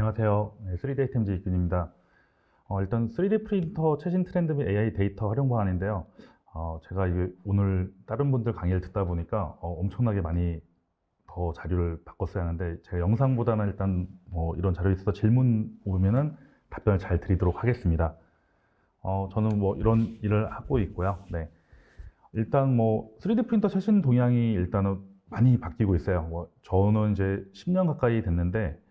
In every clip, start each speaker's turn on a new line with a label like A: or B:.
A: 안녕하세요. 3D 아이템즈 이균입니다. 일단 3D 프린터 최신 트렌드 및 AI 데이터 활용 방안인데요. 제가 이게 오늘 다른 분들 강의를 듣다 보니까 엄청나게 많이 더 자료를 바꿨어야 하는데, 제가 영상보다는 일단 이런 자료에 있어서 질문 오면은 답변을 잘 드리도록 하겠습니다. 저는 이런 일을 하고 있고요. 네. 일단 3D 프린터 최신 동향이 일단은 많이 바뀌고 있어요. 저는 이제 10년 가까이 됐는데,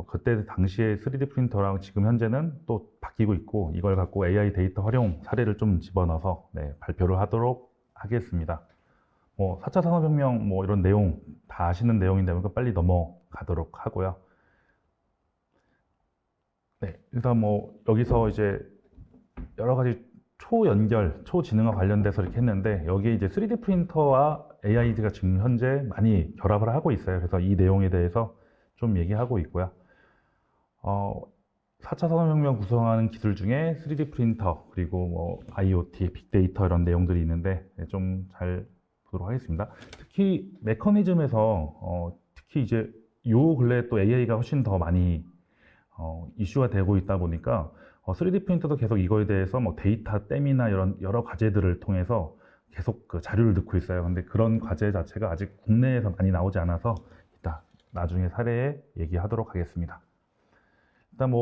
A: 그때 당시에 3D 프린터랑 지금 현재는 또 바뀌고 있고, 이걸 갖고 AI 데이터 활용 사례를 좀 집어넣어서 발표를 하도록 하겠습니다. 4차 산업혁명 이런 내용 다 아시는 내용인데 빨리 넘어가도록 하고요. 네, 일단 여기서 이제 여러 가지 초연결, 초지능화 관련돼서 이렇게 했는데, 여기에 이제 3D 프린터와 AI가 지금 현재 많이 결합을 하고 있어요. 그래서 이 내용에 대해서 좀 얘기하고 있고요. 4차 산업혁명 구성하는 기술 중에 3D 프린터, 그리고 IoT, 빅데이터 이런 내용들이 있는데 좀 잘 보도록 하겠습니다. 특히 메커니즘에서 특히 이제 요 근래 또 AI가 훨씬 더 많이 이슈가 되고 있다 보니까 3D 프린터도 계속 이거에 대해서 데이터 댐이나 이런 여러 과제들을 통해서 계속 그 자료를 넣고 있어요. 근데 그런 과제 자체가 아직 국내에서 많이 나오지 않아서 이따 나중에 사례에 얘기하도록 하겠습니다. 일단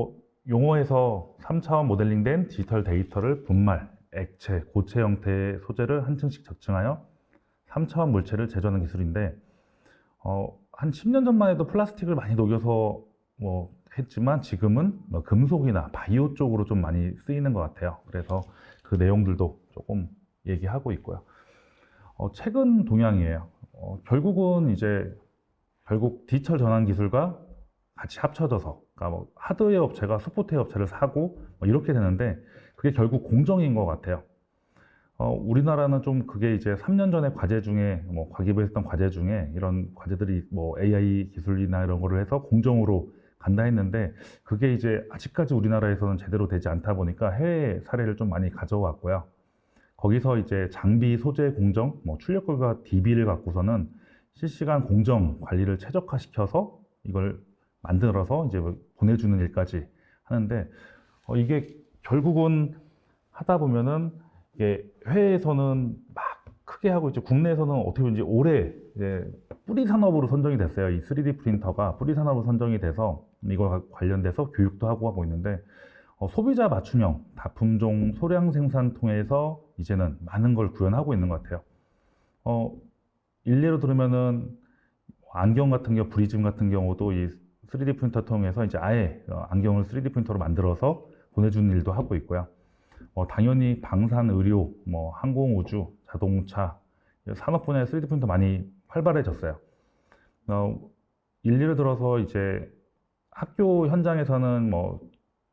A: 용어에서 3차원 모델링된 디지털 데이터를 분말, 액체, 고체 형태의 소재를 한 층씩 적층하여 3차원 물체를 제조하는 기술인데, 한 10년 전만 해도 플라스틱을 많이 녹여서 했지만 지금은 금속이나 바이오 쪽으로 좀 많이 쓰이는 것 같아요. 그래서 그 내용들도 조금 얘기하고 있고요. 최근 동향이에요. 결국은 결국 디지털 전환 기술과 같이 합쳐져서, 그러니까 하드웨어 업체가 소프트웨어 업체를 사고 이렇게 되는데, 그게 결국 공정인 것 같아요. 우리나라는 좀 그게 이제 3년 전에 과제 중에 과기부에 했던 과제 중에 이런 과제들이 AI 기술이나 이런 거를 해서 공정으로 간다 했는데, 그게 이제 아직까지 우리나라에서는 제대로 되지 않다 보니까 해외 사례를 좀 많이 가져왔고요. 거기서 이제 장비, 소재 공정, 출력과 DB를 갖고서는 실시간 공정 관리를 최적화시켜서 이걸 만들어서 이제 보내주는 일까지 하는데, 이게 결국은 하다 보면은 이게 해외에서는 막 크게 하고 있죠. 국내에서는 어떻게 보면 이제 올해 뿌리 산업으로 선정이 됐어요. 이 3D 프린터가 뿌리 산업으로 선정이 돼서 이거 관련돼서 교육도 하고 있는데, 소비자 맞춤형 다품종 소량 생산 통해서 이제는 많은 걸 구현하고 있는 것 같아요. 일례로 들으면은 안경 같은 경우, 브리즘 같은 경우도 이 3D 프린터 통해서 이제 아예 안경을 3D 프린터로 만들어서 보내주는 일도 하고 있고요. 당연히 방산, 의료, 항공, 우주, 자동차, 산업 분야에 3D 프린터 많이 활발해졌어요. 일례를 들어서 이제 학교 현장에서는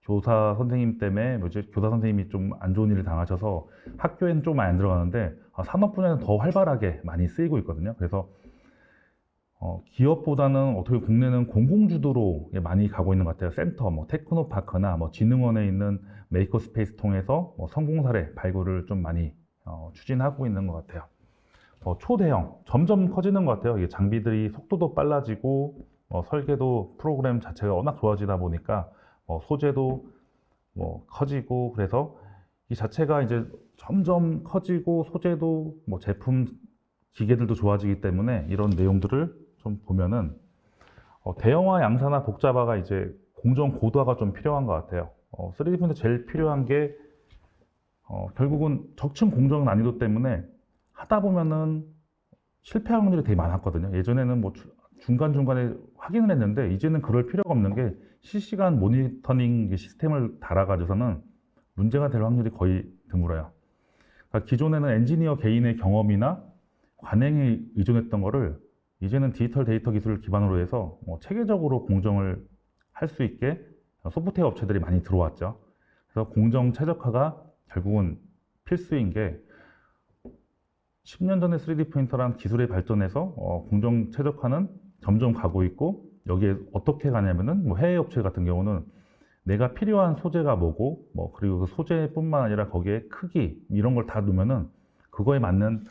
A: 교사 선생님 때문에 교사 선생님이 좀 안 좋은 일을 당하셔서 학교에는 좀 많이 안 들어가는데, 산업 분야에는 더 활발하게 많이 쓰이고 있거든요. 그래서 기업보다는 어떻게 국내는 공공주도로 많이 가고 있는 것 같아요. 센터, 테크노파크나 진흥원에 있는 메이커 스페이스 통해서 성공 사례 발굴을 좀 많이 추진하고 있는 것 같아요. 초대형, 점점 커지는 것 같아요. 이게 장비들이 속도도 빨라지고 설계도 프로그램 자체가 워낙 좋아지다 보니까 소재도 커지고, 그래서 이 자체가 이제 점점 커지고 소재도 제품 기계들도 좋아지기 때문에 이런 내용들을 좀 보면은 대형화, 양산화, 복잡화가 이제 공정 고도화가 좀 필요한 것 같아요. 3D 프린터 제일 필요한 게 결국은 적층 공정 난이도 때문에 하다 보면은 실패 확률이 되게 많았거든요. 예전에는 중간중간에 확인을 했는데, 이제는 그럴 필요가 없는 게 실시간 모니터링 시스템을 달아가지고서는 문제가 될 확률이 거의 드물어요. 그러니까 기존에는 엔지니어 개인의 경험이나 관행에 의존했던 거를 이제는 디지털 데이터 기술을 기반으로 해서 체계적으로 공정을 할 수 있게 소프트웨어 업체들이 많이 들어왔죠. 그래서 공정 최적화가 결국은 필수인 게, 10년 전에 3D 프린터란 기술의 발전에서 공정 최적화는 점점 가고 있고, 여기에 어떻게 가냐면은 해외 업체 같은 경우는 내가 필요한 소재가 뭐고, 그리고 그 소재뿐만 아니라 거기에 크기 이런 걸 다 넣으면은 그거에 맞는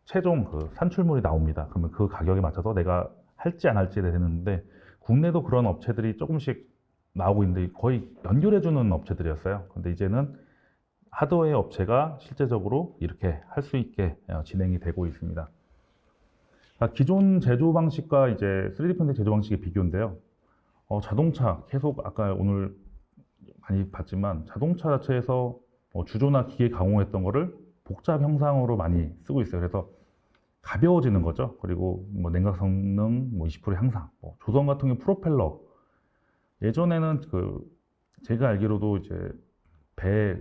A: 최종 그 산출물이 나옵니다. 그러면 그 가격에 맞춰서 내가 할지 안 할지에 되는데, 국내도 그런 업체들이 조금씩 나오고 있는데 거의 연결해주는 업체들이었어요. 근데 이제는 하드웨어 업체가 실제적으로 이렇게 할 수 있게 진행이 되고 있습니다. 기존 제조 방식과 이제 3D 프린팅 제조 방식의 비교인데요. 자동차 계속 아까 오늘 많이 봤지만 자동차 자체에서 주조나 기계 가공했던 거를 복잡 형상으로 많이 쓰고 있어요. 그래서 가벼워지는 거죠. 그리고 뭐 냉각 성능 20% 향상, 조선 같은 경우 프로펠러. 예전에는 제가 알기로도 이제 배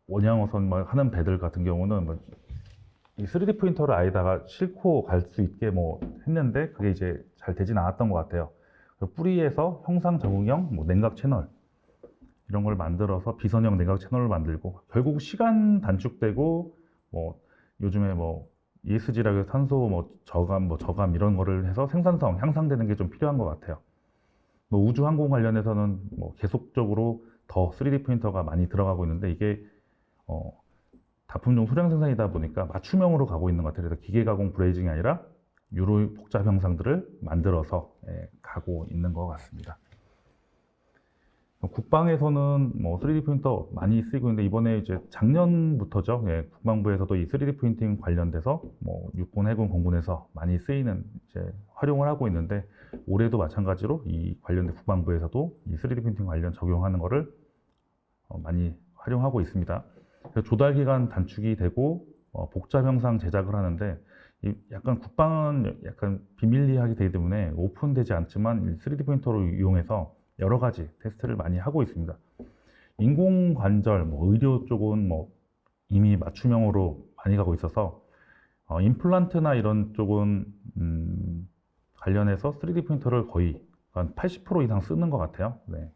A: 원양어선 하는 배들 같은 경우는 이 3D 프린터를 아예다가 싣고 갈 수 있게 했는데 그게 이제 잘 되진 않았던 것 같아요. 뿌리에서 형상 적응형 냉각 채널 이런 걸 만들어서 비선형 냉각 채널을 만들고 결국 시간 단축되고 요즘에 ESG라고 해서 탄소 저감 이런 거를 해서 생산성 향상되는 게 좀 필요한 것 같아요. 우주 항공 관련해서는 계속적으로 더 3D 프린터가 많이 들어가고 있는데 이게 다품종 소량 생산이다 보니까 맞춤형으로 가고 있는 것 같아요. 그래서 기계 가공 브레이징이 아니라 유로 복잡 형상들을 만들어서 가고 있는 것 같습니다. 국방에서는 3D 프린터 많이 쓰이고 있는데 이번에 이제 작년부터죠. 국방부에서도 이 3D 프린팅 관련돼서 육군, 해군, 공군에서 많이 쓰이는 이제 활용을 하고 있는데 올해도 마찬가지로 이 관련된 국방부에서도 이 3D 프린팅 관련 적용하는 거를 많이 활용하고 있습니다. 조달 기간 단축이 되고 복잡 형상 제작을 하는데 약간 국방은 약간 비밀리하게 되기 때문에 오픈되지 않지만 3D 프린터를 이용해서 여러 가지 테스트를 많이 하고 있습니다. 인공관절, 의료 쪽은 이미 맞춤형으로 많이 가고 있어서 임플란트나 이런 쪽은 관련해서 3D 프린터를 거의 한 80% 이상 쓰는 것 같아요. 네.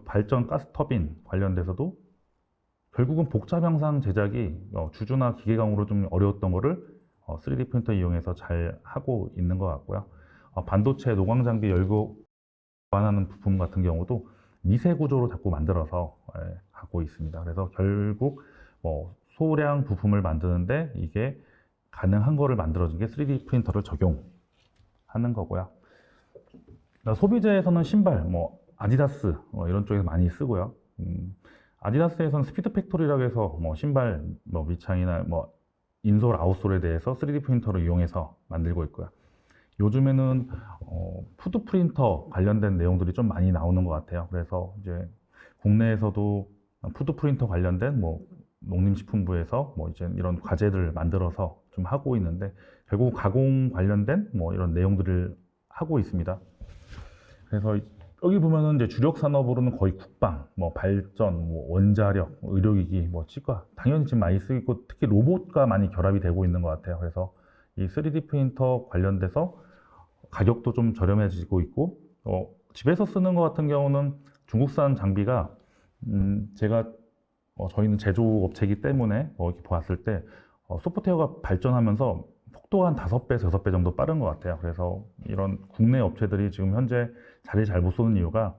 A: 발전 가스터빈 관련돼서도 결국은 복잡 형상 제작이 주조나 기계강으로 좀 어려웠던 거를 3D 프린터 이용해서 잘 하고 있는 것 같고요. 반도체 노광 장비 열고 보완하는 부품 같은 경우도 미세 구조로 자꾸 만들어서 하고 있습니다. 그래서 결국 소량 부품을 만드는데 이게 가능한 거를 만들어준 게 3D 프린터를 적용하는 거고요. 소비재에서는 신발, 아디다스 이런 쪽에서 많이 쓰고요. 아디다스에서는 스피드 팩토리라고 해서 신발 밑창이나 인솔, 아웃솔에 대해서 3D 프린터를 이용해서 만들고 있고요. 요즘에는 푸드 프린터 관련된 내용들이 좀 많이 나오는 것 같아요. 그래서 이제 국내에서도 푸드 프린터 관련된 농림식품부에서 이제 이런 과제들을 만들어서 좀 하고 있는데 결국 가공 관련된 이런 내용들을 하고 있습니다. 그래서 여기 보면은 이제 주력 산업으로는 거의 국방, 발전, 원자력, 의료기기, 치과 당연히 지금 많이 쓰이고 특히 로봇과 많이 결합이 되고 있는 것 같아요. 그래서 이 3D 프린터 관련돼서 가격도 좀 저렴해지고 있고 집에서 쓰는 것 같은 경우는 중국산 장비가 제가 저희는 제조업체이기 때문에 이렇게 보았을 때 소프트웨어가 발전하면서 속도가 한 5배, 6배 정도 빠른 것 같아요. 그래서 이런 국내 업체들이 지금 현재 자리 잘 못 쏘는 이유가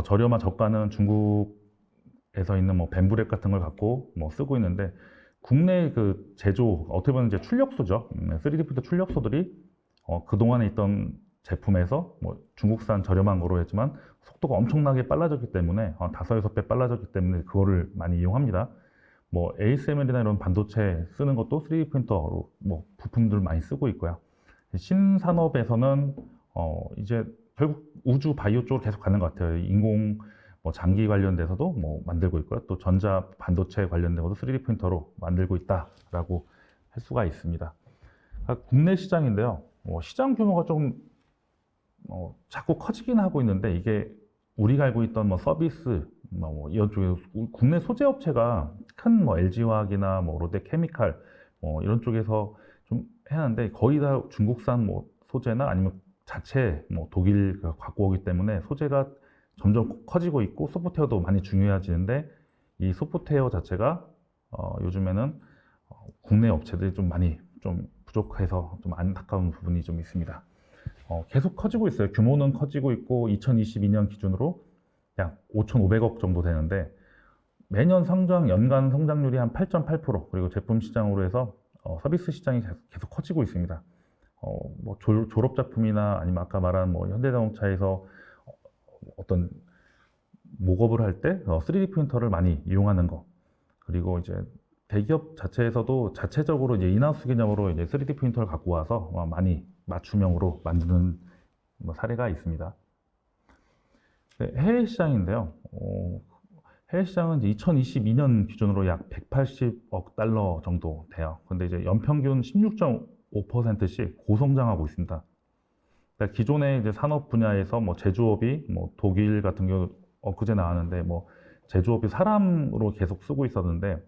A: 저렴한 저가는 중국에서 있는 벤브렉 같은 걸 갖고 쓰고 있는데 국내 제조 어떻게 보면 이제 출력소죠. 3D 프린터 출력소들이 그동안에 있던 제품에서 중국산 저렴한 거로 했지만 속도가 엄청나게 빨라졌기 때문에 5, 6배 빨라졌기 때문에 그거를 많이 이용합니다. ASML이나 이런 반도체 쓰는 것도 3D 프린터로 부품들 많이 쓰고 있고요. 신산업에서는 이제 결국 우주 바이오 쪽으로 계속 가는 것 같아요. 인공 장기 관련돼서도 만들고 있고요. 또 전자 반도체 관련된 것도 3D 프린터로 만들고 있다라고 할 수가 있습니다. 국내 시장인데요. 시장 규모가 조금 자꾸 커지긴 하고 있는데 이게 우리가 알고 있던 서비스 이런 쪽에 국내 소재 업체가 큰 LG화학이나 롯데케미칼 이런 쪽에서 좀 해는데 거의 다 중국산 소재나 아니면 자체 독일 갖고 오기 때문에 소재가 점점 커지고 있고 소프트웨어도 많이 중요해지는데 이 소프트웨어 자체가 요즘에는 국내 업체들이 좀 많이 좀 부족해서 좀 안타까운 부분이 좀 있습니다. 계속 커지고 있어요. 규모는 커지고 있고 2022년 기준으로 약 5,500억 정도 되는데 매년 연간 성장률이 한 8.8% 그리고 제품 시장으로 해서 서비스 시장이 계속 커지고 있습니다. 뭐 졸업 작품이나 아니면 아까 말한 뭐 현대자동차에서 어떤 목업을 할 때 3D 프린터를 많이 이용하는 거. 그리고 이제 대기업 자체에서도 자체적으로 이제 인하우스 개념으로 이제 3D 프린터를 갖고 와서 많이 맞춤형으로 만드는 뭐 사례가 있습니다. 네, 해외 시장인데요. 해외 시장은 이제 2022년 기준으로 약 180억 달러 정도 돼요. 근데 이제 연평균 16.5%씩 고성장하고 있습니다. 그러니까 기존의 이제 산업 분야에서 뭐 제조업이 뭐 독일 같은 경우 엊그제 나왔는데 뭐 제조업이 사람으로 계속 쓰고 있었는데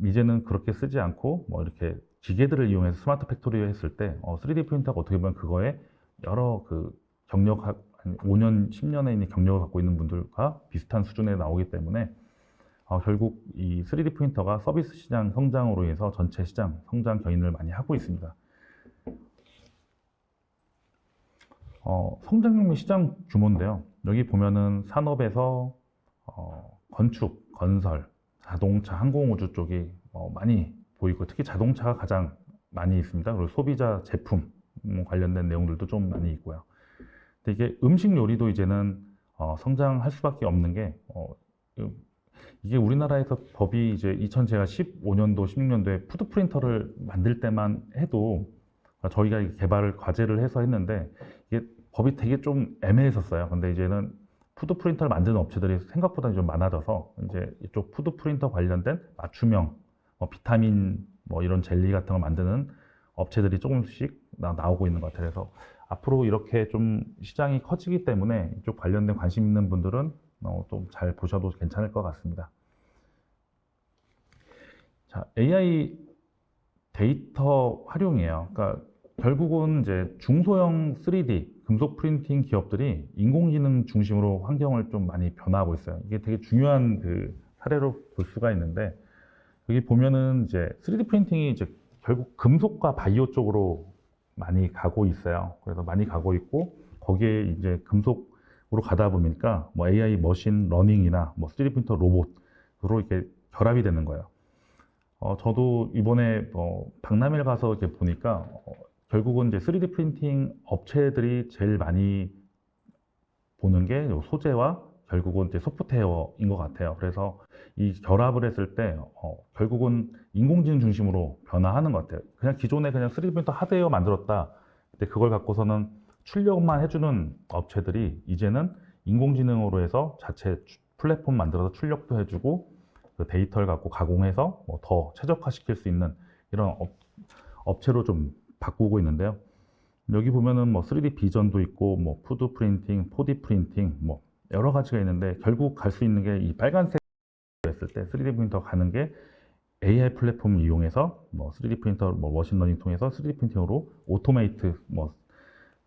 A: 이제는 그렇게 쓰지 않고 뭐 이렇게 기계들을 이용해서 스마트 팩토리를 했을 때 3D 프린터가 어떻게 보면 그거에 여러 그 경력 한 5년, 10년에 있는 경력을 갖고 있는 분들과 비슷한 수준에 나오기 때문에 결국 이 3D 프린터가 서비스 시장 성장으로 인해서 전체 시장 성장 견인을 많이 하고 있습니다. 성장률 및 시장 규모인데요. 여기 보면은 산업에서 건축, 건설, 자동차, 항공우주 쪽이 많이 보이고 특히 자동차가 가장 많이 있습니다. 그리고 소비자 제품 관련된 내용들도 좀 많이 있고요. 근데 이게 음식 요리도 이제는 성장할 수밖에 없는 게 이게 우리나라에서 법이 이제 제가 15년도, 16년도에 푸드 프린터를 만들 때만 해도 저희가 개발을 과제를 해서 했는데 이게 법이 되게 좀 애매했었어요. 근데 이제는 푸드 프린터를 만드는 업체들이 생각보다 좀 많아져서 이제 이쪽 푸드 프린터 관련된 맞춤형 비타민 뭐 이런 젤리 같은 걸 만드는 업체들이 조금씩 나오고 있는 것 같아요. 그래서 앞으로 이렇게 좀 시장이 커지기 때문에 이쪽 관련된 관심 있는 분들은 좀 잘 보셔도 괜찮을 것 같습니다. 자, AI 데이터 활용이에요. 그러니까 결국은 이제 중소형 3D 금속 프린팅 기업들이 인공지능 중심으로 환경을 좀 많이 변화하고 있어요. 이게 되게 중요한 그 사례로 볼 수가 있는데 여기 보면은 이제 3D 프린팅이 이제 결국 금속과 바이오 쪽으로 많이 가고 있어요. 그래서 많이 가고 있고 거기에 이제 금속으로 가다 보니까 뭐 AI 머신 러닝이나 뭐 3D 프린터 로봇으로 이렇게 결합이 되는 거예요. 저도 이번에 박람회를 가서 이렇게 보니까 결국은 이제 3D 프린팅 업체들이 제일 많이 보는 게 소재와 결국은 이제 소프트웨어인 것 같아요. 그래서 이 결합을 했을 때 결국은 인공지능 중심으로 변화하는 것 같아요. 그냥 기존에 그냥 3D 프린터 하드웨어 만들었다. 근데 그걸 갖고서는 출력만 해주는 업체들이 이제는 인공지능으로 해서 자체 플랫폼 만들어서 출력도 해주고 그 데이터를 갖고 가공해서 뭐 더 최적화시킬 수 있는 이런 업체로 좀 바꾸고 있는데요. 여기 보면은 뭐 3D 비전도 있고 뭐 푸드 프린팅, 4D 프린팅 뭐 여러 가지가 있는데 결국 갈 수 있는 게 이 빨간색 했을 때 3D 프린터 가는 게 AI 플랫폼을 이용해서 뭐 3D 프린터 뭐 머신러닝 통해서 3D 프린팅으로 오토메이트 뭐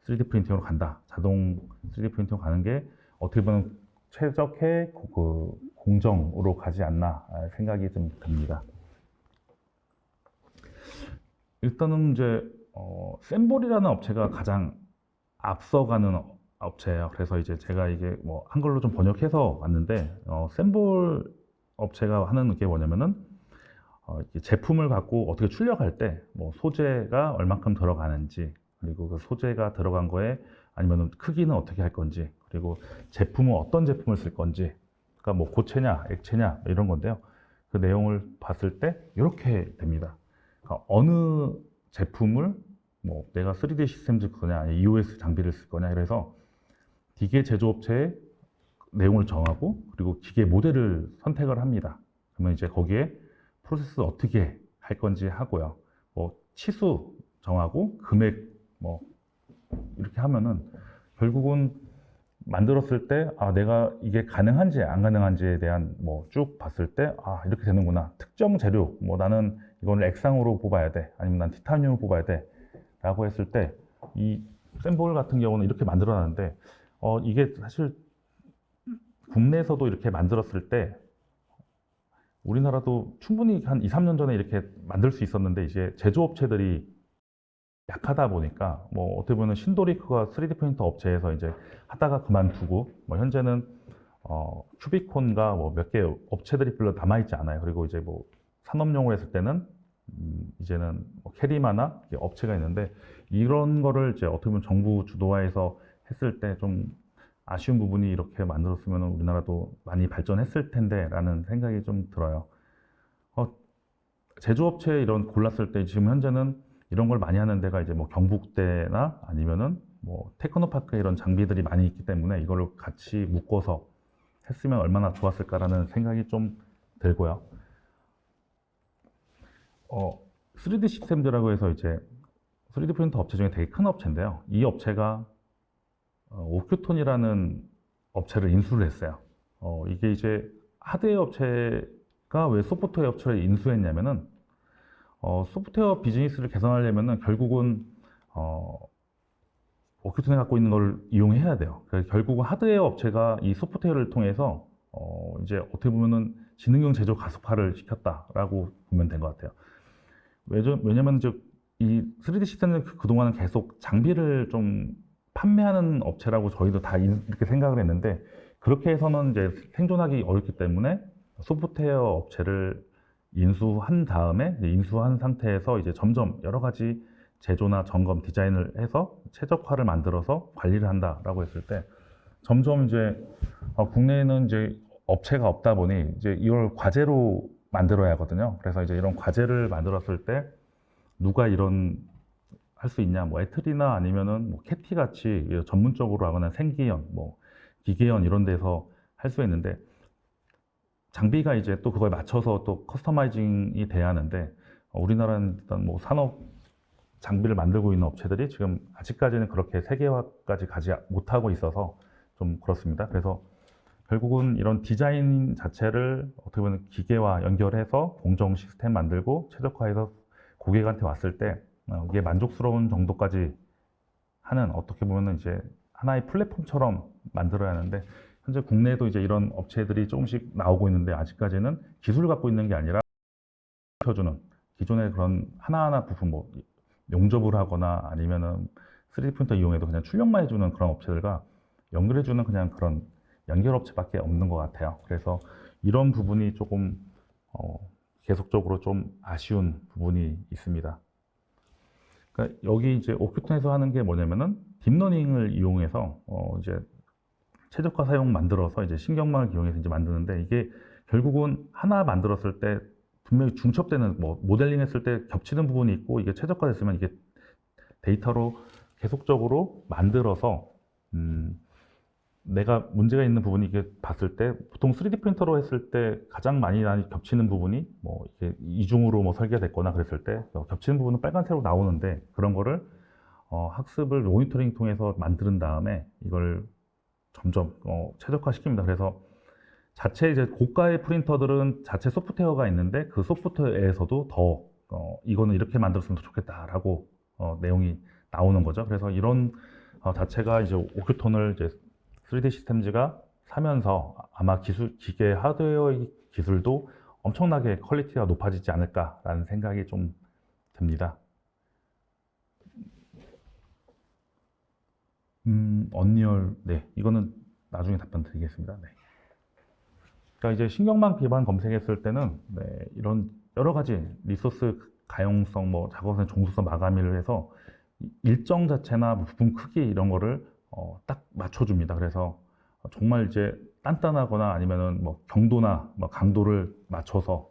A: 3D 프린팅으로 간다. 자동 3D 프린팅으로 가는 게 어떻게 보면 최적의 그 공정으로 가지 않나 생각이 좀 듭니다. 일단은 이제 셈볼이라는 업체가 가장 앞서가는 업체예요. 그래서 이제 제가 이게 뭐 한글로 좀 번역해서 왔는데 셈볼 업체가 하는 게 뭐냐면은 제품을 갖고 어떻게 출력할 때 뭐 소재가 얼만큼 들어가는지 그리고 그 소재가 들어간 거에 아니면 크기는 어떻게 할 건지 그리고 제품은 어떤 제품을 쓸 건지 그러니까 뭐 고체냐 액체냐 이런 건데요. 그 내용을 봤을 때 이렇게 됩니다. 그러니까 어느 제품을 뭐 내가 3D 시스템 쓸 거냐 아니면 EOS 장비를 쓸 거냐 그래서 기계 제조업체의 내용을 정하고 그리고 기계 모델을 선택을 합니다. 그러면 이제 거기에 프로세스 어떻게 할 건지 하고요. 뭐 치수 정하고 금액 뭐 이렇게 하면은 결국은 만들었을 때 내가 이게 가능한지 안 가능한지에 대한 뭐 쭉 봤을 때 이렇게 되는구나. 특정 재료 뭐 나는 이거를 액상으로 뽑아야 돼. 아니면 난 티타늄으로 뽑아야 돼. 라고 했을 때 이 셈볼 같은 경우는 이렇게 만들어놨는데 이게 사실 국내에서도 이렇게 만들었을 때 우리나라도 충분히 한 2, 3년 전에 이렇게 만들 수 있었는데 이제 제조업체들이 약하다 보니까 뭐 어떻게 보면 신도리크가 3D 프린터 업체에서 이제 하다가 그만두고 뭐 현재는 큐비콘과 뭐 몇 개 업체들이 별로 남아있지 않아요. 그리고 이제 뭐 산업용으로 했을 때는 이제는 뭐 캐리마나 업체가 있는데 이런 거를 이제 어떻게 보면 정부 주도화해서 했을 때 좀 아쉬운 부분이 이렇게 만들었으면 우리나라도 많이 발전했을 텐데라는 생각이 좀 들어요. 어, 제조업체 이런 골랐을 때 지금 현재는 이런 걸 많이 하는 데가 이제 뭐 경북대나 아니면은 뭐 테크노파크 이런 장비들이 많이 있기 때문에 이걸 같이 묶어서 했으면 얼마나 좋았을까라는 생각이 좀 들고요. 3D 시스템즈라고 해서 이제 3D 프린터 업체 중에 되게 큰 업체인데요. 이 업체가 오큐톤이라는 업체를 인수를 했어요. 이게 이제 하드웨어 업체가 왜 소프트웨어 업체를 인수했냐면은 소프트웨어 비즈니스를 개선하려면은 결국은 오큐톤이 갖고 있는 걸 이용해야 돼요. 그래서 결국은 하드웨어 업체가 이 소프트웨어를 통해서 이제 어떻게 보면은 지능형 제조 가속화를 시켰다라고 보면 된 것 같아요. 왜냐면 이제 이 3D 시스템은 그동안은 계속 장비를 좀 판매하는 업체라고 저희도 다 이렇게 생각을 했는데 그렇게 해서는 이제 생존하기 어렵기 때문에 소프트웨어 업체를 인수한 다음에 인수한 상태에서 이제 점점 여러 가지 제조나 점검 디자인을 해서 최적화를 만들어서 관리를 한다라고 했을 때 점점 이제 국내에는 이제 업체가 없다 보니 이제 이걸 과제로 만들어야 하거든요. 그래서 이제 이런 과제를 만들었을 때 누가 이런 할 수 있냐, 뭐 에트리나 아니면은 뭐 캐티 같이 전문적으로 하거나 생기현, 뭐 기계현 이런 데서 할 수 있는데 장비가 이제 또 그거에 맞춰서 또 커스터마이징이 돼야 하는데 우리나라는 일단 뭐 산업 장비를 만들고 있는 업체들이 지금 아직까지는 그렇게 세계화까지 가지 못하고 있어서 좀 그렇습니다. 그래서 결국은 이런 디자인 자체를 어떻게 보면 기계와 연결해서 공정 시스템 만들고 최적화해서 고객한테 왔을 때 이게 만족스러운 정도까지 하는 어떻게 보면 이제 하나의 플랫폼처럼 만들어야 하는데 현재 국내에도 이제 이런 업체들이 조금씩 나오고 있는데 아직까지는 기술을 갖고 있는 게 아니라 켜주는 기존의 그런 하나하나 부품 뭐 용접을 하거나 아니면은 3D 프린터 이용해도 그냥 출력만 해주는 그런 업체들과 연결해주는 그냥 그런 연결업체밖에 없는 것 같아요. 그래서 이런 부분이 조금 계속적으로 좀 아쉬운 부분이 있습니다. 그러니까 여기 이제 오큐톤에서 하는 게 뭐냐면은 딥러닝을 이용해서 이제 최적화 사용 만들어서 이제 신경망을 이용해서 이제 만드는데 이게 결국은 하나 만들었을 때 분명히 중첩되는 뭐 모델링 했을 때 겹치는 부분이 있고 이게 최적화됐으면 이게 데이터로 계속적으로 만들어서 내가 문제가 있는 부분이 이게 봤을 때 보통 3D 프린터로 했을 때 가장 많이 겹치는 부분이 뭐 이게 이중으로 뭐 설계됐거나 그랬을 때 겹치는 부분은 빨간색으로 나오는데 그런 거를 학습을 모니터링 통해서 만든 다음에 이걸 점점 최적화시킵니다. 그래서 자체 이제 고가의 프린터들은 자체 소프트웨어가 있는데 그 소프트웨어에서도 더 이거는 이렇게 만들었으면 더 좋겠다라고 내용이 나오는 거죠. 그래서 이런 자체가 이제 오큐톤을 이제 3D 시스템즈가 사면서 아마 기계 하드웨어의 기술도 엄청나게 퀄리티가 높아지지 않을까라는 생각이 좀 듭니다. 언리얼, 네, 이거는 나중에 답변 드리겠습니다. 네. 그러니까 이제 신경망 기반 검색했을 때는 네, 이런 여러 가지 리소스 가용성, 뭐 작업의 종속성 마감일을 해서 일정 자체나 부품 크기 이런 거를 딱 맞춰줍니다. 그래서 정말 이제 단단하거나 아니면은 뭐 경도나 뭐 강도를 맞춰서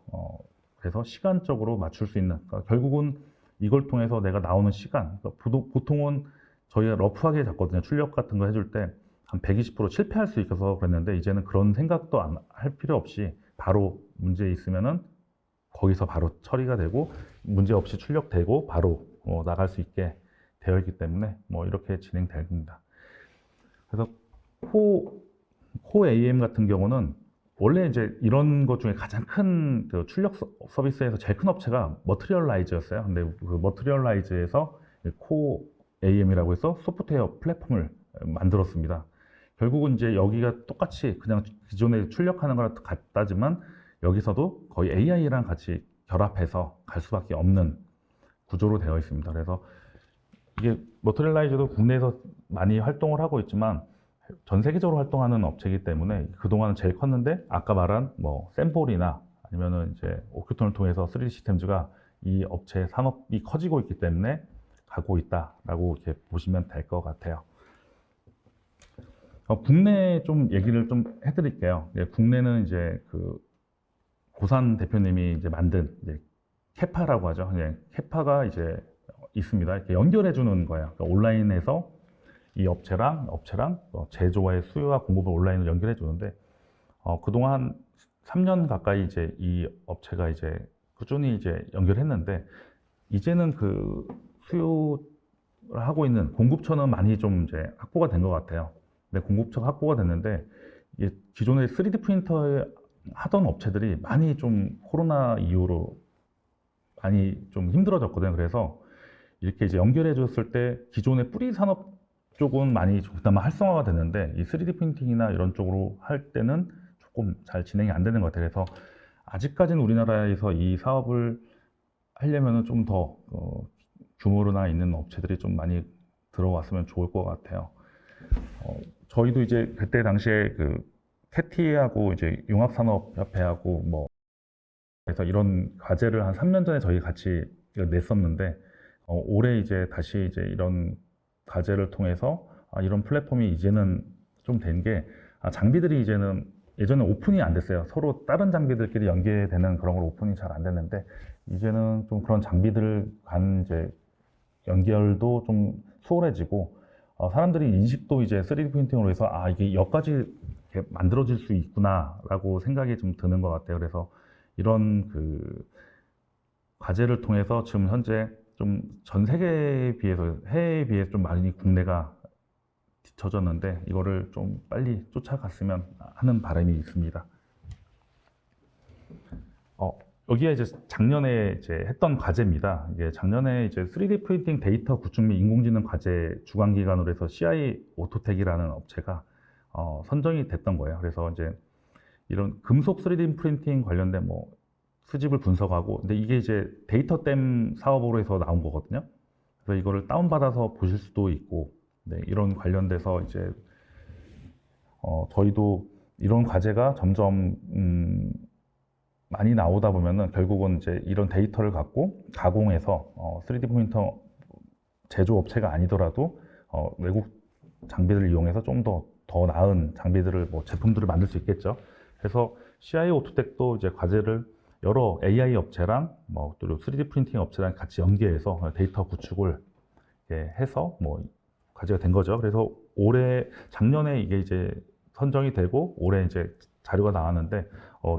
A: 그래서 시간적으로 맞출 수 있는 그러니까 결국은 이걸 통해서 내가 나오는 시간 그러니까 보통은 저희가 러프하게 잡거든요. 출력 같은 거 해줄 때 한 120% 실패할 수 있어서 그랬는데 이제는 그런 생각도 할 필요 없이 바로 문제 있으면은 거기서 바로 처리가 되고 문제 없이 출력되고 바로 나갈 수 있게 되어 있기 때문에 뭐 이렇게 진행됩니다. 그래서 코 AM 같은 경우는 원래 이제 이런 것 중에 가장 큰 그 출력 서비스에서 제일 큰 업체가 머트리얼라이즈였어요. 근데 그 머트리얼라이즈에서 코 AM이라고 해서 소프트웨어 플랫폼을 만들었습니다. 결국은 이제 여기가 똑같이 그냥 기존에 출력하는 거랑 같다지만 여기서도 거의 AI랑 같이 결합해서 갈 수밖에 없는 구조로 되어 있습니다. 그래서 이게 머트리얼라이즈도 국내에서 많이 활동을 하고 있지만 전 세계적으로 활동하는 업체이기 때문에 그동안은 제일 컸는데 아까 말한 뭐 샘볼이나 아니면은 이제 오큐톤을 통해서 3D 시스템즈가 이 업체의 산업이 커지고 있기 때문에 가고 있다라고 이렇게 보시면 될 것 같아요. 국내 좀 얘기를 좀 해드릴게요. 국내는 이제 그 고산 대표님이 이제 만든 이제 캐파라고 하죠. 캐파가 이제 있습니다. 이렇게 연결해 주는 거예요. 그러니까 온라인에서 이 업체랑 제조와의 수요와 공급을 온라인으로 연결해 주는데, 그동안 3년 가까이 이제 이 업체가 이제 꾸준히 이제 연결했는데, 이제는 그 수요를 하고 있는 공급처는 많이 좀 이제 확보가 된 것 같아요. 근데 공급처가 확보가 됐는데, 이게 기존의 3D 프린터 하던 업체들이 많이 좀 코로나 이후로 많이 좀 힘들어졌거든요. 그래서 이렇게 이제 연결해 줬을 때 기존의 뿌리 산업 쪽은 많이 그나마 활성화가 됐는데, 이 3D 프린팅이나 이런 쪽으로 할 때는 조금 잘 진행이 안 되는 것 같아요. 그래서 아직까지는 우리나라에서 이 사업을 하려면 좀 더 규모로나 있는 업체들이 좀 많이 들어왔으면 좋을 것 같아요. 저희도 이제 그때 당시에 그 캐티하고 이제 융합산업협회하고 뭐 그래서 이런 과제를 한 3년 전에 저희 같이 냈었는데, 올해 이제 다시 이제 이런 과제를 통해서 이런 플랫폼이 이제는 좀 된 게, 장비들이 이제는 예전에 오픈이 안 됐어요. 서로 다른 장비들끼리 연계되는 그런 걸 오픈이 잘 안 됐는데, 이제는 좀 그런 장비들 간 이제 연결도 좀 수월해지고, 사람들이 인식도 이제 3D 프린팅으로 해서 이게 여기까지 이렇게 만들어질 수 있구나라고 생각이 좀 드는 것 같아요. 그래서 이런 그 과제를 통해서 지금 현재 좀 전 세계에 비해서 해외에 비해서 좀 많이 국내가 뒤처졌는데, 이거를 좀 빨리 쫓아갔으면 하는 바람이 있습니다. 여기에 이제 작년에 이제 했던 과제입니다. 이게 작년에 이제 3D 프린팅 데이터 구축 및 인공지능 과제 주관 기관으로 해서 CI 오토텍이라는 업체가 선정이 됐던 거예요. 그래서 이제 이런 금속 3D 프린팅 관련된 뭐 수집을 분석하고, 근데 이게 이제 데이터댐 사업으로 해서 나온 거거든요. 그래서 이거를 다운받아서 보실 수도 있고, 네, 이런 관련돼서 이제 저희도 이런 과제가 점점 많이 나오다 보면은 결국은 이제 이런 데이터를 갖고 가공해서 3D 프린터 제조업체가 아니더라도 외국 장비들을 이용해서 좀 더 나은 장비들을 뭐 제품들을 만들 수 있겠죠. 그래서 CI 오토텍도 이제 과제를 여러 AI 업체랑 뭐 또 3D 프린팅 업체랑 같이 연계해서 데이터 구축을 해서 뭐 과제가 된 거죠. 그래서 작년에 이게 이제 선정이 되고 올해 이제 자료가 나왔는데,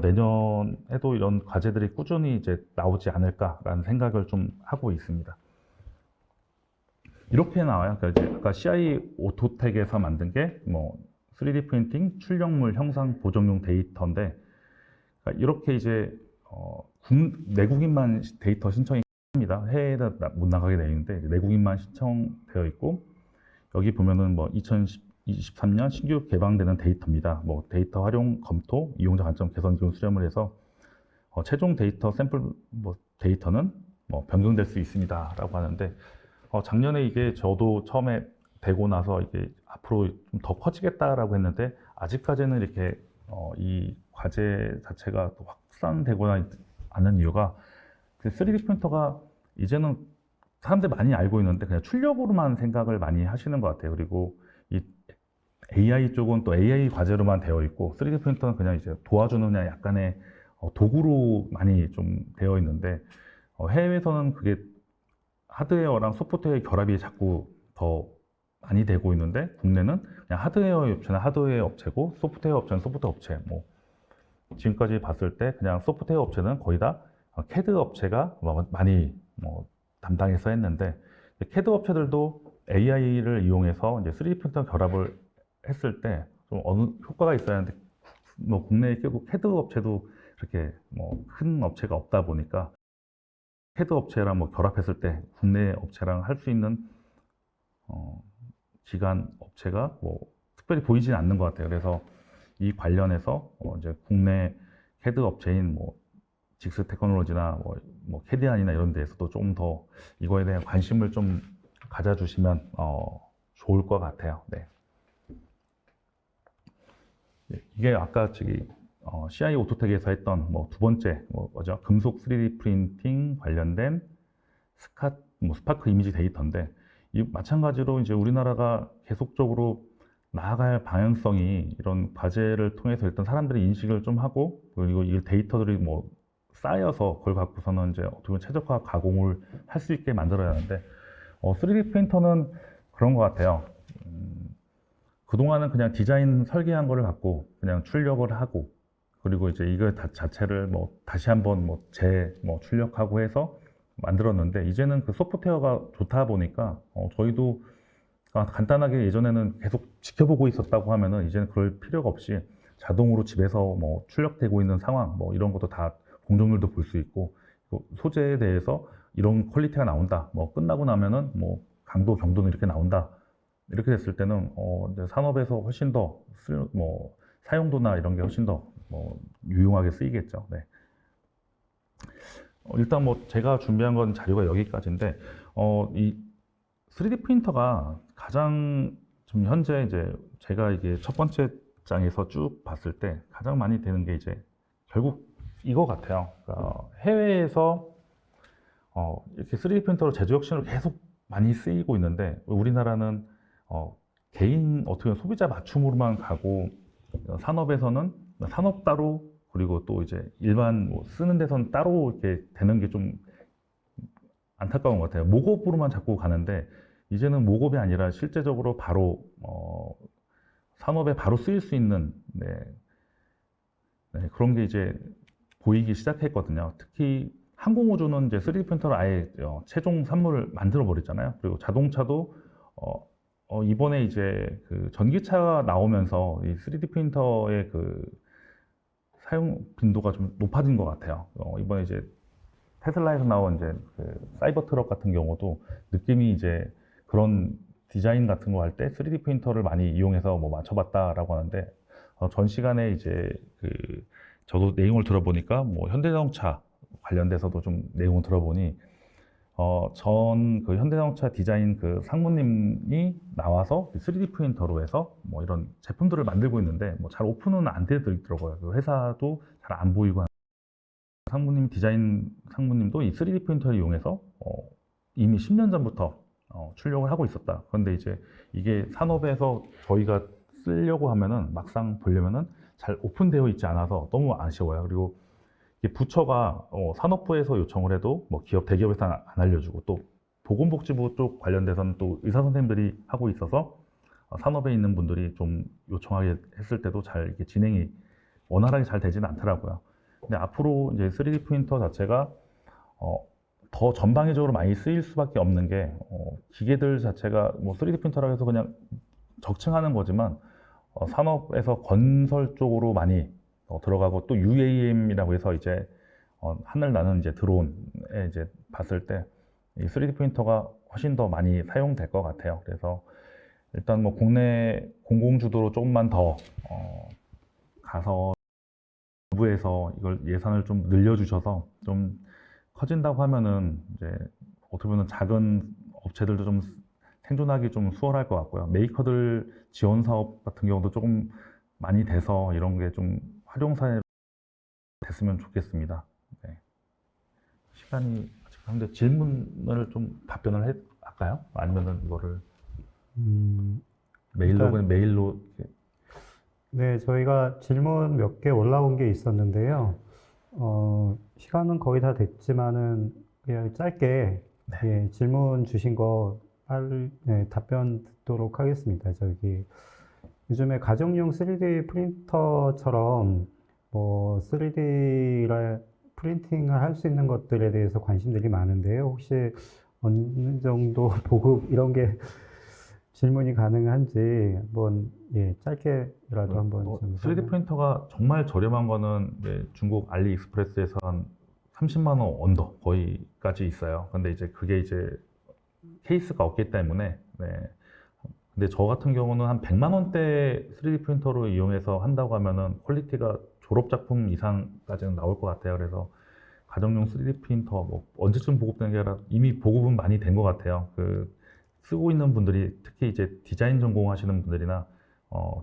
A: 내년에도 이런 과제들이 꾸준히 이제 나오지 않을까라는 생각을 좀 하고 있습니다. 이렇게 나와요. 그러니까 이제 아까 CI 오토텍에서 만든 게 뭐 3D 프린팅 출력물 형상 보정용 데이터인데, 그러니까 이렇게 이제 내국인만 데이터 신청이 합니다. 해외에 못 나가게 되어 있는데 내국인만 신청되어 있고, 여기 보면은 뭐 2023년 신규 개방되는 데이터입니다. 뭐 데이터 활용 검토, 이용자 관점 개선 기본 수렴을 해서 최종 데이터 샘플 뭐 데이터는 뭐 변경될 수 있습니다라고 하는데, 작년에 이게 저도 처음에 되고 나서 이게 앞으로 좀 더 커지겠다라고 했는데, 아직까지는 이렇게 이 과제 자체가 또 확산되거나 않은 이유가, 그 3D 프린터가 이제는 사람들이 많이 알고 있는데 그냥 출력으로만 생각을 많이 하시는 것 같아요. 그리고 이 AI 쪽은 또 AI 과제로만 되어 있고, 3D 프린터는 그냥 이제 도와주는 그냥 약간의 도구로 많이 좀 되어 있는데, 해외에서는 그게 하드웨어랑 소프트웨어 결합이 자꾸 더 많이 되고 있는데, 국내는 그냥 하드웨어 업체는 하드웨어 업체고 소프트웨어 업체는 소프트웨어 업체, 뭐 지금까지 봤을 때 그냥 소프트웨어 업체는 거의 다 CAD 업체가 많이 담당해서 했는데, CAD 업체들도 AI를 이용해서 이제 3D 프린터 결합을 했을 때 좀 어느 효과가 있어야 하는데, 뭐 국내에 결국 CAD 업체도 그렇게 뭐 큰 업체가 없다 보니까 CAD 업체랑 뭐 결합했을 때 국내 업체랑 할 수 있는 기관 업체가 뭐 특별히 보이지는 않는 것 같아요. 그래서 이 관련해서 이제 국내 CAD 업체인 뭐 직스 테크놀로지나 뭐 캐디안이나 이런 데에서도 조금 더 이거에 대한 관심을 좀 가져주시면 좋을 것 같아요. 네. 이게 아까 저기 CI 오토텍에서 했던 뭐 두 번째 뭐죠? 금속 3D 프린팅 관련된 스파크 이미지 데이터인데 이 마찬가지로 이제 우리나라가 계속적으로 나아갈 방향성이 이런 과제를 통해서 일단 사람들이 인식을 좀 하고 그리고 이 데이터들이 뭐 쌓여서 그걸 갖고서는 이제 어떻게 보면 최적화 가공을 할 수 있게 만들어야 하는데 3D 프린터는 그런 것 같아요. 그동안은 그냥 디자인 설계한 거를 갖고 그냥 출력을 하고 그리고 이제 이거 자체를 뭐 다시 한번 뭐 출력하고 해서 만들었는데 이제는 그 소프트웨어가 좋다 보니까 저희도 간단하게 예전에는 계속 지켜보고 있었다고 하면은 이제는 그럴 필요가 없이 자동으로 집에서 뭐 출력되고 있는 상황 뭐 이런 것도 다 공정률도 볼 수 있고 소재에 대해서 이런 퀄리티가 나온다 뭐 끝나고 나면은 뭐 강도 경도는 이렇게 나온다 이렇게 됐을 때는 이제 산업에서 훨씬 더 사용도나 이런 게 훨씬 더 유용하게 쓰이겠죠. 네. 일단 뭐 제가 준비한 건 자료가 여기까지인데 이 3D 프린터가 가장 지금 현재 이제 제가 이게 첫 번째 장에서 쭉 봤을 때 가장 많이 되는 게 이제 결국 이거 같아요. 그러니까 해외에서 이렇게 3D 프린터로 제조 혁신으로 계속 많이 쓰이고 있는데 우리나라는 개인 어떻게 보면 소비자 맞춤으로만 가고 산업에서는 산업 따로 그리고 또 이제 일반 쓰는 데서는 따로 이렇게 되는 게 좀 안타까운 것 같아요. 모급으로만 자꾸 가는데 이제는 모급이 아니라 실제적으로 바로 산업에 바로 쓰일 수 있는 그런 게 이제 보이기 시작했거든요. 특히 항공우주는 이제 3D 프린터로 아예 최종 산물을 만들어 버렸잖아요. 그리고 자동차도 이번에 이제 그 전기차가 나오면서 이 3D 프린터의 그 사용 빈도가 좀 높아진 것 같아요. 이번에 이제 테슬라에서 나온 이제 그 사이버 트럭 같은 경우도 느낌이 이제 그런 디자인 같은 거 할 때 3D 프린터를 많이 이용해서 뭐 맞춰봤다라고 하는데 전 시간에 이제 그 저도 내용을 들어보니까 뭐 현대자동차 관련돼서도 좀 내용을 들어보니 전 그 현대자동차 디자인 그 상무님이 나와서 3D 프린터로 해서 뭐 이런 제품들을 만들고 있는데 뭐 잘 오픈은 안 되더라고요. 그 회사도 잘 안 보이고 디자인 상무님도 이 3D 프린터를 이용해서 이미 10년 전부터 출력을 하고 있었다. 그런데 이제 이게 산업에서 저희가 쓰려고 하면은 막상 보려면은 잘 오픈되어 있지 않아서 너무 아쉬워요. 그리고 이게 부처가 산업부에서 요청을 해도 뭐 대기업에서 안 알려주고 또 보건복지부 쪽 관련돼서는 또 의사 선생님들이 하고 있어서 산업에 있는 분들이 좀 요청하게 했을 때도 잘 이렇게 진행이 원활하게 잘 되지는 않더라고요. 근데 앞으로 이제 3D 프린터 자체가 더 전방위적으로 많이 쓰일 수밖에 없는 게 기계들 자체가 뭐 3D 프린터라고 해서 그냥 적층하는 거지만 산업에서 건설 쪽으로 많이 들어가고 또 UAM이라고 해서 이제 하늘 나는 이제 드론에 이제 봤을 때 이 3D 프린터가 훨씬 더 많이 사용될 것 같아요. 그래서 일단 뭐 국내 공공주도로 조금만 더 가서 정부에서 이걸 예산을 좀 늘려주셔서 좀 커진다고 하면은 이제 어떻게 보면 작은 업체들도 좀 생존하기 좀 수월할 것 같고요. 메이커들 지원 사업 같은 경우도 조금 많이 돼서 이런 게 좀 활용사례 됐으면 좋겠습니다. 네. 시간이 아직 한데 질문을 좀 답변을 할까요? 아니면은 이거를 메일로
B: 네, 저희가 질문 몇 개 올라온 게 있었는데요. 시간은 거의 다 됐지만은 그냥 짧게 예, 질문 주신 거 빨리 답변 듣도록 하겠습니다. 요즘에 가정용 3D 프린터처럼 뭐 3D 프린팅을 할 수 있는 것들에 대해서 관심들이 많은데요. 혹시 어느 정도 보급 이런 게 질문이 가능한지 한번 짧게라도 한번 좀
A: 3D 프린터가 정말 저렴한 거는 중국 알리익스프레스에서 한 30만 원 언더 거의까지 있어요. 근데 이제 그게 이제 케이스가 없기 때문에 근데 저 같은 경우는 한 100만 원대 3D 프린터로 이용해서 한다고 하면은 퀄리티가 졸업 작품 이상까지는 나올 것 같아요. 그래서 가정용 3D 프린터 뭐 언제쯤 보급되는 게 아니라 이미 보급은 많이 된 것 같아요. 쓰고 있는 분들이 특히 이제 디자인 전공하시는 분들이나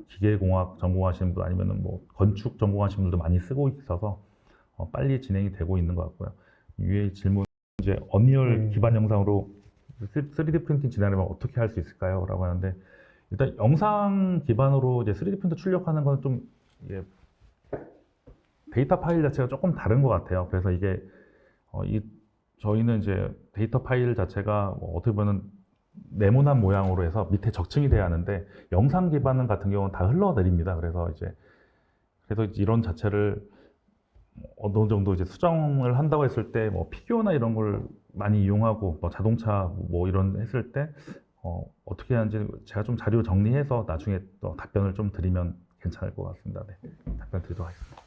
A: 기계공학 전공하시는 분 아니면은 뭐 건축 전공하시는 분들도 많이 쓰고 있어서 빨리 진행이 되고 있는 것 같고요. 위에 질문 이제 언리얼 기반 영상으로 3D 프린팅 진행하려면 어떻게 할 수 있을까요? 라고 하는데 일단 영상 기반으로 이제 3D 프린터 출력하는 건 좀 데이터 파일 자체가 조금 다른 것 같아요. 그래서 이게 저희는 이제 데이터 파일 자체가 뭐 어떻게 보면 네모난 모양으로 해서 밑에 적층이 돼야 하는데 영상 기반 같은 경우는 다 흘러내립니다. 그래서 이런 자체를 어느 정도 이제 수정을 한다고 했을 때 뭐 피규어나 이런 걸 많이 이용하고 뭐 자동차 뭐 이런 했을 때 어떻게 하는지 제가 좀 자료 정리해서 나중에 또 답변을 좀 드리면 괜찮을 것 같습니다. 네, 답변 드리도록 하겠습니다.